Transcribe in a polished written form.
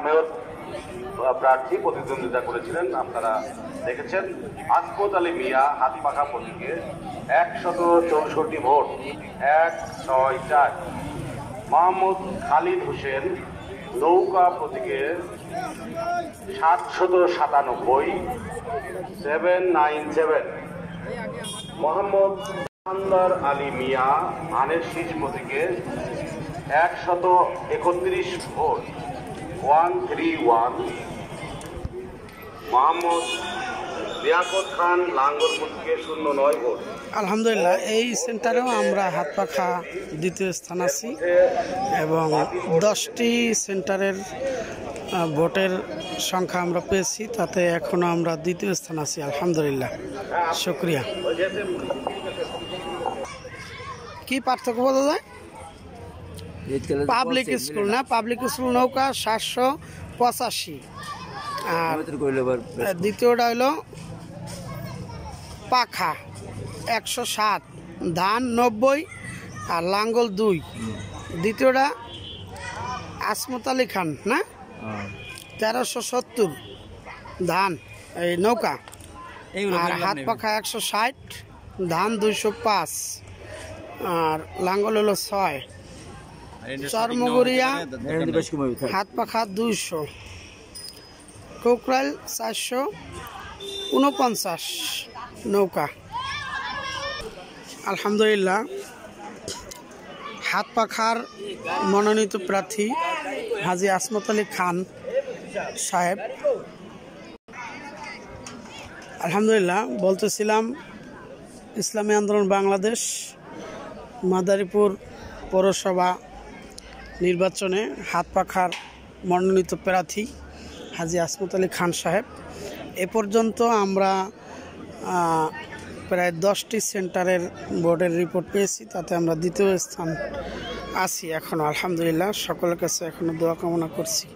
Mayor প্রার্থী প্রতিদ্বন্দ্বিতা করেছিলেন, আপনারা দেখেছেন। আসমত আলী মিয়া হাতপাখা প্রতীকে 164 ভোট 164। মোহাম্মদ খালিদ হোসেন নৌকা প্রতীকে 797 797। মোহাম্মদ আন্দার আলী মিয়া ধানের শীষ প্রতীকে 131 ভোট 131। মোহাম্মদ লিয়াকত খান লাঙ্গল প্রতীকে 09 ভোট। আলহামদুলিল্লাহ, এই সেন্টারেও আমরা হাত পাখা দ্বিতীয় স্থান আছি এবং 10টি সেন্টারের ভোটের সংখ্যা আমরা পেয়েছি, তাতে এখনো আমরা দ্বিতীয় স্থান আছি। আলহামদুলিল্লাহ, শুক্রিয়া। কি পার্থক্য বলা যায়? পাবলিক স্কুল না, পাবলিক স্কুল নৌকা 785, আর দ্বিতীয়টা হলো পাখা 107, ধান 90 আর লাঙ্গল 2। দ্বিতীয়টা আসমত আলী খান না 1370 ধান এই নৌকা, আর হাত পাখা 160, ধান 205 আর লাঙ্গল হলো 6। চরমগুড়িয়া হাত পাখা 200, কোকরাইল 449 নৌকা। আলহামদুলিল্লাহ, হাত পাখার মনোনীত প্রার্থী হাজী আসমত আলী খান সাহেব। আলহামদুলিল্লাহ, বলতেছিলাম ইসলামী আন্দোলন বাংলাদেশ মাদারীপুর পৌরসভা নির্বাচনে হাত পাখার মনোনীত প্রার্থী হাজী আসমত আলী খান সাহেব। এ পর্যন্ত আমরা প্রায় 10টি সেন্টারের ভোটের রিপোর্ট পেয়েছি, তাতে আমরা দ্বিতীয় স্থান আছি এখনও। আলহামদুলিল্লাহ, সকলের কাছে এখনও দোয়া কামনা করছি।